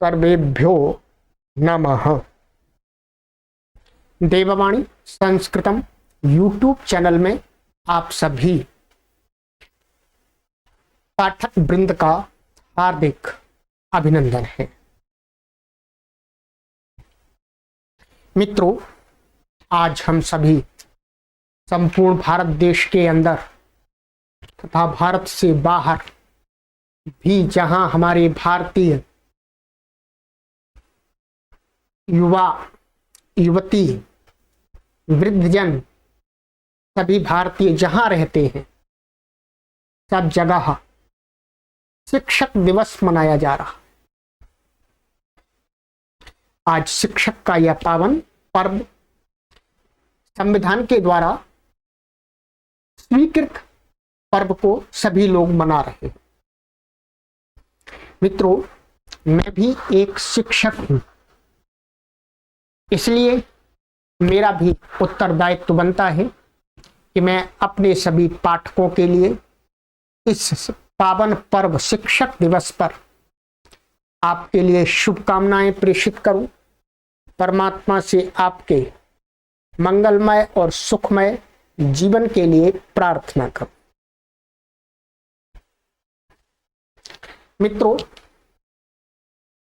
सर्वेभ्यो नमः। देववाणी संस्कृतम YouTube channel में आप सभी पाठक वृंद का हार्दिक अभिनंदन है। मित्रों, आज हम सभी संपूर्ण भारत देश के अंदर तथा भारत से बाहर भी जहां हमारे भारतीय युवा युवती वृद्धजन सभी भारतीय जहां रहते हैं, सब जगह शिक्षक दिवस मनाया जा रहा। आज शिक्षक का यह पावन पर्व संविधान के द्वारा स्वीकृत पर्व को सभी लोग मना रहे हैं। मित्रों, मैं भी एक शिक्षक हूं, इसलिए मेरा भी उत्तरदायित्व बनता है कि मैं अपने सभी पाठकों के लिए इस पावन पर्व शिक्षक दिवस पर आपके लिए शुभकामनाएं प्रेषित करूं। परमात्मा से आपके मंगलमय और सुखमय जीवन के लिए प्रार्थना करूं। मित्रों,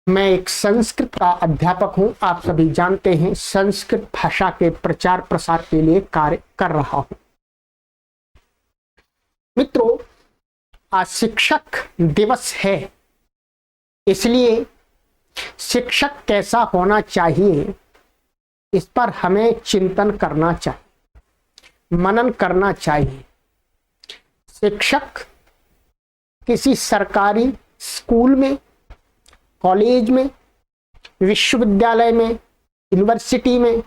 मैं एक संस्कृत का अध्यापक हूं। आप सभी जानते हैं, संस्कृत भाषा के प्रचार प्रसार के लिए कार्य कर रहा हूं। मित्रों, आज शिक्षक दिवस है, इसलिए शिक्षक कैसा होना चाहिए इस पर हमें चिंतन करना चाहिए, मनन करना चाहिए। शिक्षक किसी सरकारी स्कूल में, कॉलेज में, विश्वविद्यालय में, यूनिवर्सिटी में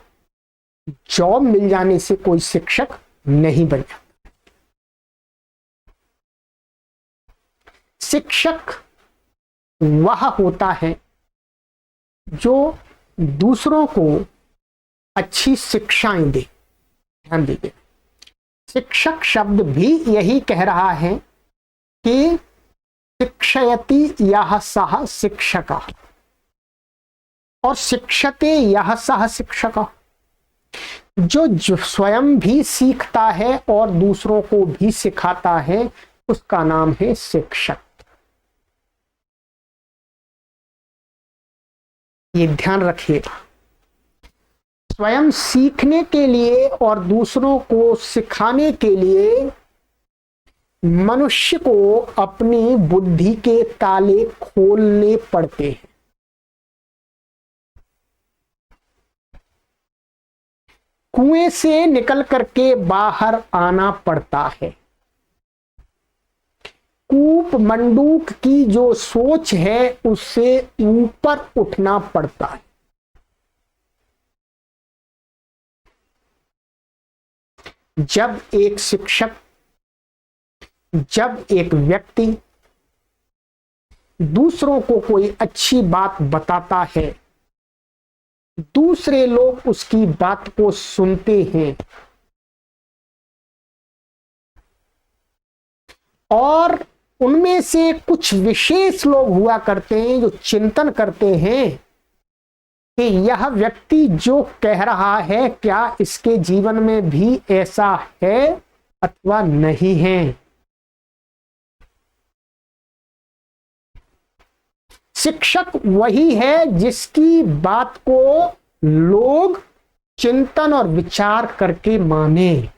जॉब मिल जाने से कोई शिक्षक नहीं बन जाता। शिक्षक वह होता है जो दूसरों को अच्छी शिक्षाएं दे। ध्यान दीजिए, शिक्षक शब्द भी यही कह रहा है कि शिक्षयति यः सः शिक्षकः और शिक्षते यः सः शिक्षकः। जो स्वयं भी सीखता है और दूसरों को भी सिखाता है, उसका नाम है शिक्षक। ये ध्यान रखिएगा। स्वयं सीखने के लिए और दूसरों को सिखाने के लिए मनुष्य को अपनी बुद्धि के ताले खोलने पड़ते हैं। कुएं से निकल करके बाहर आना पड़ता है। कूप मंडूक की जो सोच है उससे ऊपर उठना पड़ता है। जब एक शिक्षक, जब एक व्यक्ति दूसरों को कोई अच्छी बात बताता है, दूसरे लोग उसकी बात को सुनते हैं और उनमें से कुछ विशेष लोग हुआ करते हैं जो चिंतन करते हैं कि यह व्यक्ति जो कह रहा है, क्या इसके जीवन में भी ऐसा है अथवा नहीं है। शिक्षक वही है जिसकी बात को लोग चिंतन और विचार करके माने।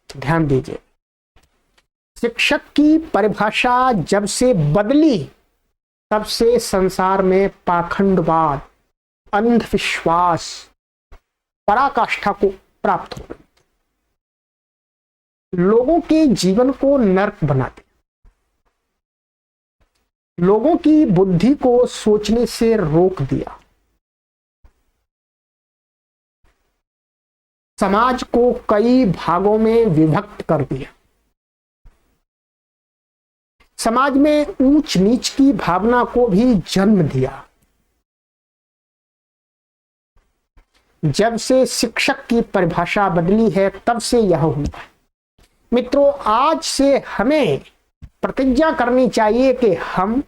ध्यान दीजिए, शिक्षक की परिभाषा जब से बदली तब से संसार में पाखंडवाद, अंधविश्वास पराकाष्ठा को प्राप्त हो गई। लोगों के जीवन को नर्क बनाते, लोगों की बुद्धि को सोचने से रोक दिया, समाज को कई भागों में विभक्त कर दिया, समाज में ऊंच नीच की भावना को भी जन्म दिया। जब से शिक्षक की परिभाषा बदली है तब से यह हुआ है। मित्रों, आज से हमें प्रतिज्ञा करनी चाहिए कि हम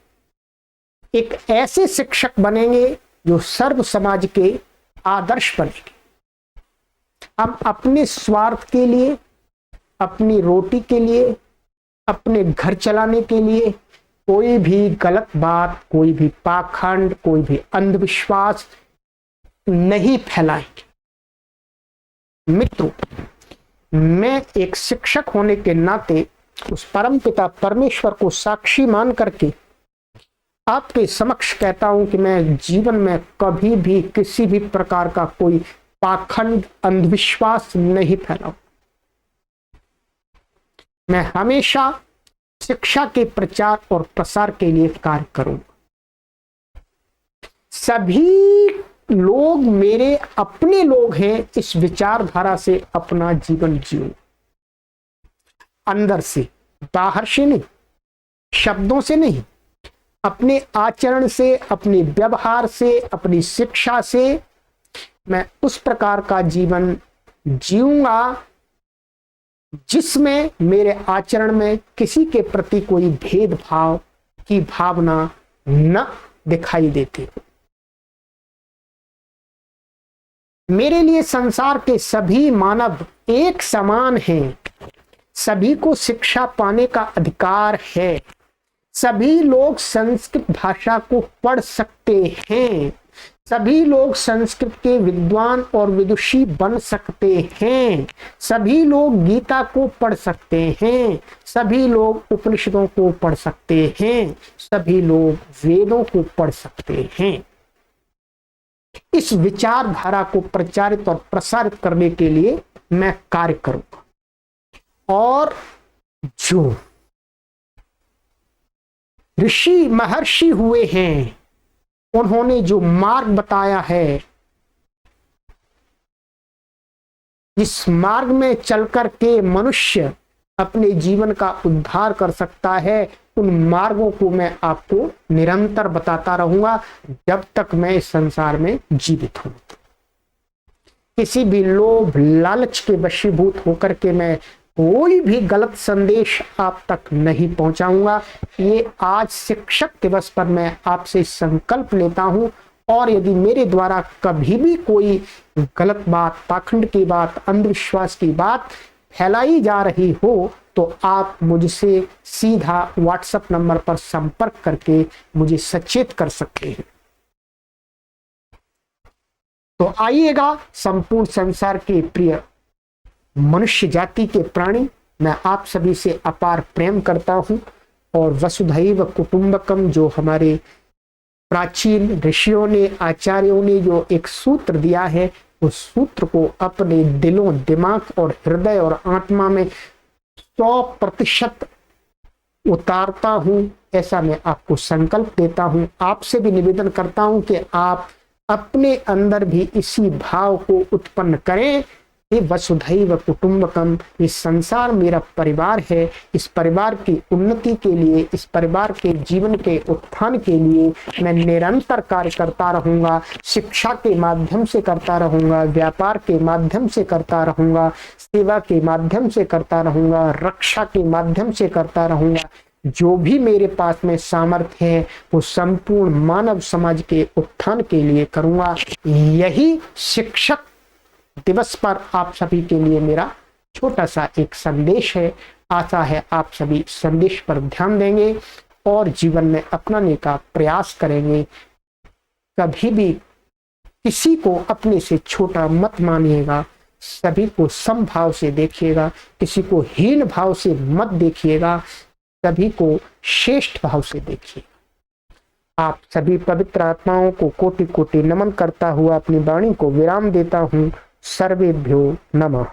एक ऐसे शिक्षक बनेंगे जो सर्व समाज के आदर्श बनेंगे। हम अपने स्वार्थ के लिए, अपनी रोटी के लिए, अपने घर चलाने के लिए कोई भी गलत बात, कोई भी पाखंड, कोई भी अंधविश्वास नहीं फैलाएंगे। मित्रों, मैं एक शिक्षक होने के नाते उस परमपिता परमेश्वर को साक्षी मान करके आपके समक्ष कहता हूं कि मैं जीवन में कभी भी किसी भी प्रकार का कोई पाखंड, अंधविश्वास नहीं फैलाऊं। मैं हमेशा शिक्षा के प्रचार और प्रसार के लिए कार्य करूंगा। सभी लोग मेरे अपने लोग हैं, इस विचारधारा से अपना जीवन जीऊं। अंदर से, बाहर से नहीं, शब्दों से नहीं, अपने आचरण से, अपने व्यवहार से, अपनी शिक्षा से मैं उस प्रकार का जीवन जीऊंगा जिसमें मेरे आचरण में किसी के प्रति कोई भेदभाव की भावना न दिखाई देती हो। मेरे लिए संसार के सभी मानव एक समान हैं। सभी को शिक्षा पाने का अधिकार है। सभी लोग संस्कृत भाषा को पढ़ सकते हैं। सभी लोग संस्कृत के विद्वान और विदुषी बन सकते हैं। सभी लोग गीता को पढ़ सकते हैं। सभी लोग उपनिषदों को पढ़ सकते हैं। सभी लोग वेदों को पढ़ सकते हैं। इस विचारधारा को प्रचारित और प्रसारित करने के लिए मैं कार्य करूंगा। और जो ऋषि महर्षि हुए हैं, उन्होंने जो मार्ग बताया है, जिस मार्ग में चलकर के मनुष्य अपने जीवन का उद्धार कर सकता है, उन मार्गों को मैं आपको निरंतर बताता रहूंगा जब तक मैं इस संसार में जीवित हूं। किसी भी लोभ लालच के वशीभूत होकर के मैं कोई भी गलत संदेश आप तक नहीं पहुंचाऊंगा। ये आज शिक्षक दिवस पर मैं आपसे संकल्प लेता हूं। और यदि मेरे द्वारा कभी भी कोई गलत बात, पाखंड की बात, अंधविश्वास की बात फैलाई जा रही हो तो आप मुझसे सीधा व्हाट्सएप नंबर पर संपर्क करके मुझे सचेत कर सकते हैं। तो आइएगा, संपूर्ण संसार के प्रिय मनुष्य जाति के प्राणी, मैं आप सभी से अपार प्रेम करता हूं। और वसुधैव कुटुंबकम, जो हमारे प्राचीन ऋषियों ने, आचार्यों ने जो एक सूत्र दिया है, उस सूत्र को अपने दिलों, दिमाग और हृदय और आत्मा में 100% उतारता हूं। ऐसा मैं आपको संकल्प देता हूं। आपसे भी निवेदन करता हूं कि आप अपने अंदर भी इसी भाव को उत्पन्न करें। ये वसुधैव कुटुंबकम, ये संसार मेरा परिवार है। इस परिवार की उन्नति के लिए, इस परिवार के जीवन के उत्थान के लिए मैं निरंतर कार्य करता रहूंगा। शिक्षा के माध्यम से करता रहूंगा, व्यापार के माध्यम से करता रहूंगा, सेवा के माध्यम से करता रहूंगा, रक्षा के माध्यम से करता रहूंगा। जो भी मेरे पास में सामर्थ्य है वो संपूर्ण मानव समाज के उत्थान के लिए करूंगा। यही शिक्षक दिवस पर आप सभी के लिए मेरा छोटा सा एक संदेश है। आशा है आप सभी संदेश पर ध्यान देंगे और जीवन में अपनाने का प्रयास करेंगे। कभी भी किसी को अपने से छोटा मत मानिएगा, सभी को समभाव से देखिएगा, किसी को हीन भाव से मत देखिएगा, सभी को श्रेष्ठ भाव से देखिएगा। आप सभी पवित्र आत्माओं को कोटि कोटि नमन करता हुआ अपनी वाणी को विराम देता हूं। सर्वेभ्यो नमः।